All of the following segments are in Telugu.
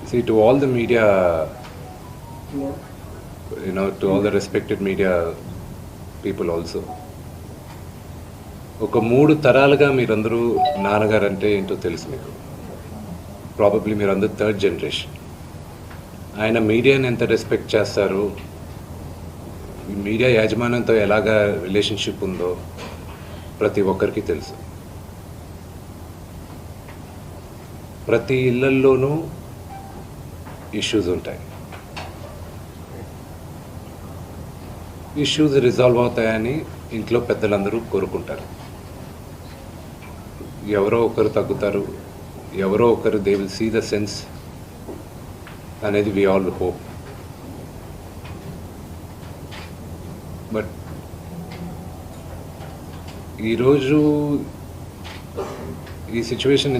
See, to all the media, to all the respected media people also, ఒక 3 తరాలుగా మీరందరూ నాన్నగారు అంటే ఏంటో తెలుసు మీకు. ప్రాబబ్లీ మీరందరూ థర్డ్ జనరేషన్. ఆయన మీడియాని ఎంత రెస్పెక్ట్ చేస్తారు, మీడియా యాజమాన్యంతో ఎలాగా రిలేషన్షిప్ ఉందో ప్రతి ఒక్కరికి తెలుసు. ప్రతి ఇళ్లల్లోనూ ఇష్యూస్ ఉంటాయి. ఇష్యూస్ రిజాల్వ్ అవుతాయని ఇంట్లో పెద్దలందరూ కోరుకుంటారు. ఎవరో ఒకరు తగ్గుతారు, ఎవరో ఒకరు they will see the sense అనేది వి ఆల్ హోప్. బట్ ఈరోజు ఈ సిచ్యువేషన్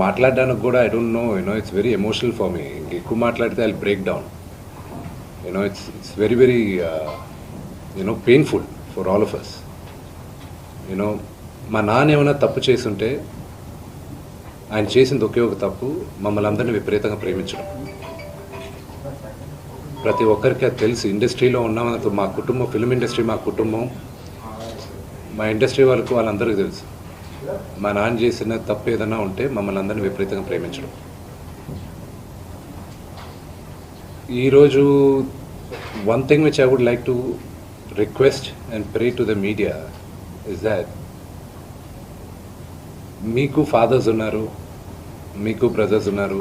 మాట్లాడడానికి కూడా I don't know, it's very emotional for me. ఎక్కువ మాట్లాడితే I break down. It's very very painful for all of us. మా నాన్న ఏమైనా తప్పు చేస్తుంటే ఆయన చేసింది ఒకే ఒక తప్పు, మమ్మల్ని అందరినీ విపరీతంగా ప్రేమించడం. ప్రతి ఒక్కరికి అది తెలుసు. ఇండస్ట్రీలో ఉన్న మా కుటుంబం, ఫిల్మ్ ఇండస్ట్రీ మా కుటుంబం, మా ఇండస్ట్రీ వాళ్ళందరికీ తెలుసు. మా నాన్న చేసిన తప్పు ఏదైనా ఉంటే మమ్మల్ని అందరినీ విపరీతంగా ప్రేమించడం. ఈరోజు one thing which I would like to request and pray to the media is that మీకు ఫాదర్స్ ఉన్నారు, మీకు బ్రదర్స్ ఉన్నారు.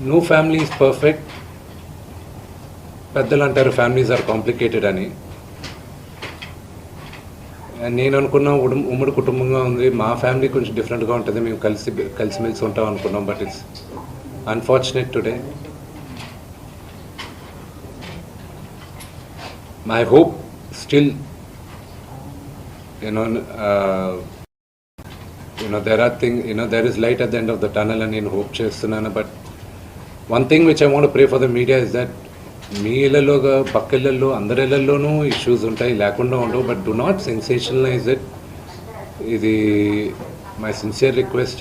No family is perfect. పెద్దలు అంటారు ఫ్యామిలీస్ ఆర్ కాంప్లికేటెడ్ అని. నేను అనుకున్న ఉమ్మడి కుటుంబంగా ఉంది, మా ఫ్యామిలీ కొంచెం డిఫరెంట్గా ఉంటుంది, మేము కలిసిమెలిసి ఉంటాం అనుకున్నాం. But it's unfortunate today. My hope still there is light at the end of the tunnel అని నేను హోప్ చేస్తున్నాను. But one thing which I want to pray for the media is that మీ ఇళ్లలోగా పక్క ఇళ్లలో అందరి ఇళ్లలోనూ ఇష్యూస్ ఉంటాయి, లేకుండా ఉండవు. But do not sensationalize it. ఇది my sincere request.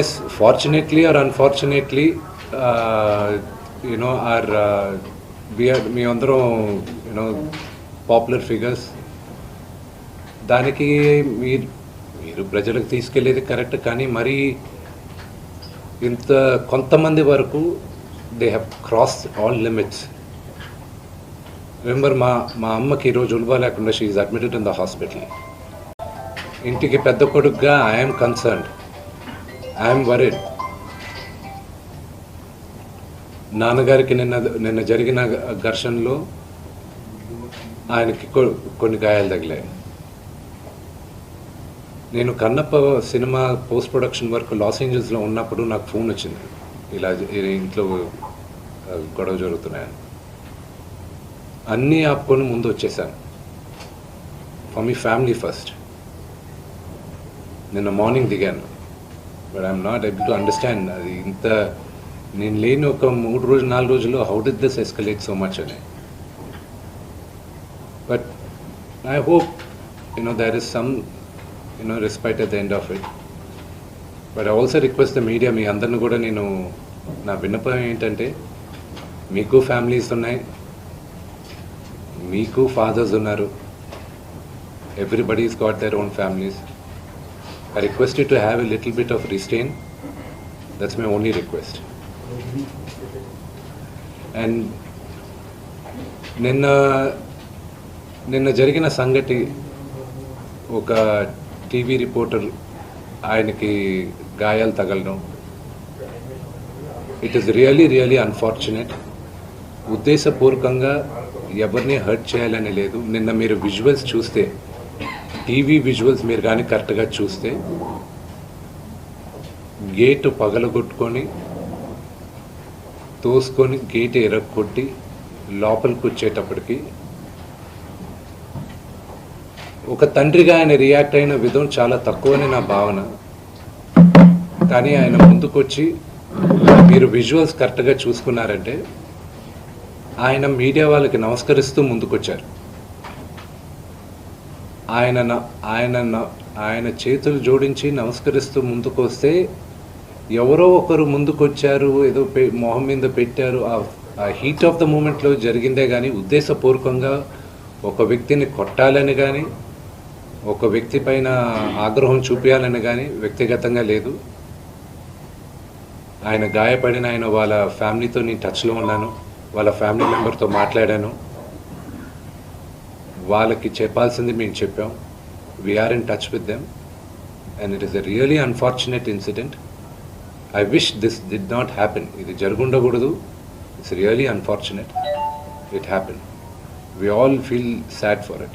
Yes, fortunately or unfortunately మీ అందరం పాపులర్ ఫిగర్స్. దానికి మీరు ప్రజలకు తీసుకెళ్ళేది కరెక్ట్, కానీ మరీ ఇంత కొంతమంది వరకు they have cross all limits. Remember, మా అమ్మకి ఈరోజు ఉల్వా లేకుండా she is admitted in the hospital. ఇంటికి పెద్ద కొడుకుగా ఐఎమ్ కన్సర్న్డ్, ఐఎమ్ వరీడ్. నాన్నగారికి నిన్న జరిగిన ఘర్షణలో ఆయనకి కొన్ని గాయాలు తగిలాయి. నేను Kannappa cinema post production work లాస్ ఏంజల్స్లో ఉన్నప్పుడు నాకు ఫోన్ వచ్చింది, ఇలా ఇంట్లో గొడవ జరుగుతున్నాయని. అన్నీ ఆపుకొని ముందు వచ్చేసాను. For me family first. నిన్న మార్నింగ్ దిగాను. But I'm not able to understand అది ఇంత నేను లేని ఒక 3 రోజులు 4 రోజుల్లో how did this escalate so much అని. But I hope there is some respite at the end of it. But I also request the media, మీ అందరిని కూడా నేను నా విన్నపం ఏంటంటే, మీకు ఫ్యామిలీస్ ఉన్నాయి, మీకు ఫాదర్స్ ఉన్నారు, everybody's got their own families. I request you to have a little bit of restraint. That's my only request. And నిన్న జరిగిన సంగతి, ఒక టీవీ రిపోర్టర్ ఆయనకి గాయాలు తగలడం, ఇట్ ఈస్ రియలీ అన్ఫార్చునేట్. ఉద్దేశపూర్వకంగా ఎవరిని హర్ట్ చేయాలని లేదు. నిన్న మీరు విజువల్స్ చూస్తే, టీవీ విజువల్స్ మీరు కానీ కరెక్ట్గా చూస్తే, గేటు పగలగొట్టుకొని తోసుకొని గేటు ఎరగొట్టి లోపలికి వచ్చేటప్పటికి ఒక తండ్రిగా ఆయన రియాక్ట్ అయిన విధం చాలా తక్కువని నా భావన. కానీ ఆయన ముందుకొచ్చి, మీరు విజువల్స్ కరెక్ట్గా చూసుకున్నారంటే, ఆయన మీడియా వాళ్ళకి నమస్కరిస్తూ ముందుకొచ్చారు. ఆయన చేతులు జోడించి నమస్కరిస్తూ ముందుకు వస్తే ఎవరో ఒకరు ముందుకొచ్చారు, ఏదో మొహం మీద పెట్టారు. ఆ హీట్ ఆఫ్ ద మూమెంట్లో జరిగిందే కానీ ఉద్దేశపూర్వకంగా ఒక వ్యక్తిని కొట్టాలని కానీ ఒక వ్యక్తి పైన ఆగ్రహం చూపించాలని కానీ వ్యక్తిగతంగా లేదు. ఆయన గాయపడిన ఆయన వాళ్ళ ఫ్యామిలీతో నేను టచ్లో ఉన్నాను, వాళ్ళ ఫ్యామిలీ మెంబర్తో మాట్లాడాను, వాళ్ళకి చెప్పాల్సింది మేము చెప్పాం. We are in touch with them and it is a really unfortunate incident. I wish this did not happen. ఇది జరుగుండకూడదు. It's really unfortunate. It happen. We all feel sad for it.